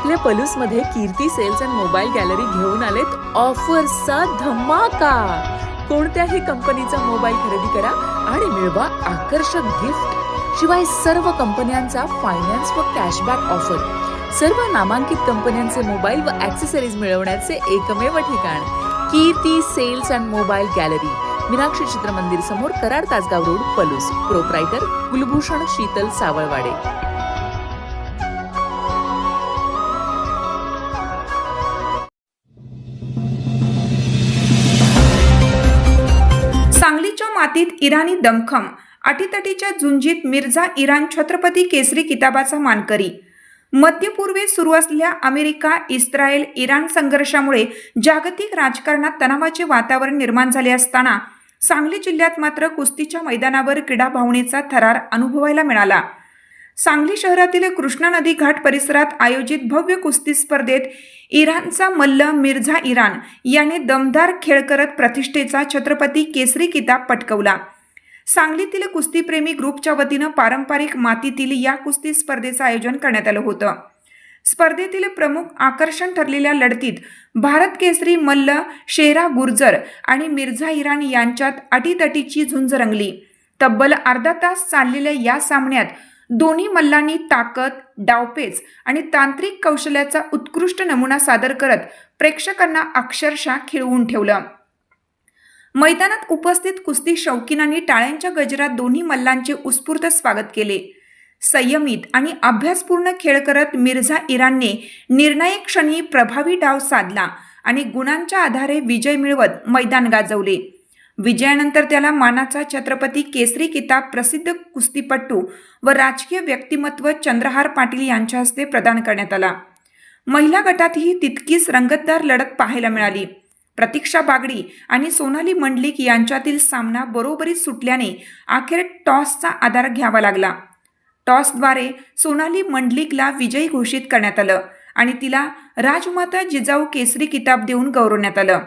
आपल्या पलूसमध्ये कीर्ती sales and mobile gallery घेऊन आलेत ऑफर्सचा धमाका। कोणत्याही कंपनीचा मोबाईल खरेदी करा आणि मिळवा आकर्षक गिफ्ट। शिवाय सर्व कंपन्यांचा फायनान्स व कॅशबॅक ऑफर। सर्व नामांकित कंपन्यांचे मोबाईल व ॲक्सेसरीज मिळवण्याचे एकमेव ठिकाण Kirti sales and mobile gallery, Meenakshi Chitramandir समोर, कराड तासगाव रोड, पलूस। प्रोप्रायटर कुलभूषण शीतल सावळवाडे। सांगलीच्या मातीत इराणी दमखम, अटीतटीच्या झुंजीत मिर्झा इराण छत्रपती केसरी किताबाचा मानकरी। मध्यपूर्वेत सुरू असलेल्या अमेरिका, इस्रायल, इराण संघर्षामुळे जागतिक राजकारणात तणावाचे वातावरण निर्माण झाले असताना सांगली जिल्ह्यात मात्र कुस्तीच्या मैदानावर क्रीडा भावनेचा थरार अनुभवायला मिळाला। सांगली शहरातील कृष्णा नदी घाट परिसरात आयोजित भव्य कुस्ती स्पर्धेत इराणचा मल्ल मिर्झा इराण याने दमदार खेळ करत प्रतिष्ठेचा छत्रपती केसरी किताब पटकावला। सांगलीतील कुस्तीप्रेमी ग्रुपच्या वतीनं पारंपरिक मातीतील या कुस्ती स्पर्धेचं आयोजन करण्यात आलं होतं। स्पर्धेतील प्रमुख आकर्षण ठरलेल्या लढतीत भारत केसरी मल्ल शेरा गुर्जर आणि मिर्झा इराण यांच्यात अटीतटीची झुंज रंगली। तब्बल अर्धा तास चाललेल्या या सामन्यात दोन्ही मल्लांनी ताकद, डावपेच आणि तांत्रिक कौशल्याचा उत्कृष्ट नमुना सादर करत प्रेक्षकांना अक्षरशः खिळवून ठेवलं। मैदानात उपस्थित कुस्ती शौकीनांनी टाळ्यांच्या गजरात दोन्ही मल्लांचे उत्स्फूर्त स्वागत केले। संयमित आणि अभ्यासपूर्ण खेळ करत मिर्झा इराणने निर्णायक क्षणी प्रभावी डाव साधला आणि गुणांच्या आधारे विजय मिळवत मैदान गाजवले। विजयानंतर त्याला मानाचा छत्रपती केसरी किताब प्रसिद्ध कुस्तीपटू व राजकीय व्यक्तिमत्व चंद्रहार पाटील यांच्या हस्ते प्रदान करण्यात आला। महिला गटातही तितकीच रंगतदार लढत पाहायला मिळाली। प्रतीक्षा बागडी आणि सोनाली मंडलिक यांच्यातील सामना बरोबरीत सुटल्याने अखेर टॉसचा आधार घ्यावा लागला। टॉसद्वारे सोनाली मंडलिकला विजयी घोषित करण्यात आलं आणि तिला राजमाता जिजाऊ केसरी किताब देऊन गौरवण्यात आलं।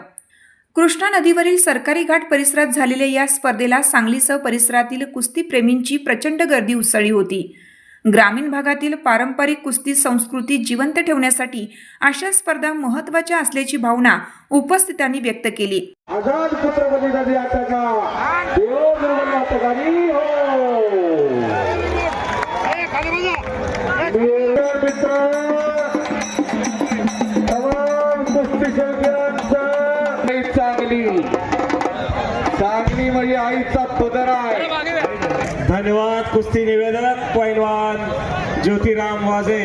कृष्णा नदीवरील सरकारी घाट परिसरात झालेल्या या स्पर्धेला सांगलीसह परिसरातील कुस्तीप्रेमींची प्रचंड गर्दी उसळली होती। ग्रामीण भागातील पारंपरिक कुस्ती संस्कृती जिवंत ठेवण्यासाठी अशा स्पर्धा महत्त्वाच्या असल्याची भावना उपस्थितांनी व्यक्त केली। सांगली म्हणजे आईचा पदर आहे। धन्यवाद। कुस्ती निवेदक पैलवान ज्योतिराम वाजे,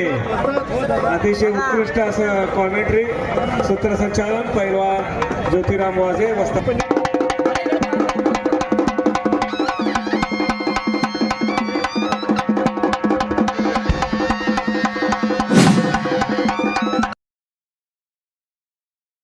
अतिशय उत्कृष्ट असं कॉमेंट्री, सूत्रसंचालन पैलवान ज्योतिराम वाजे।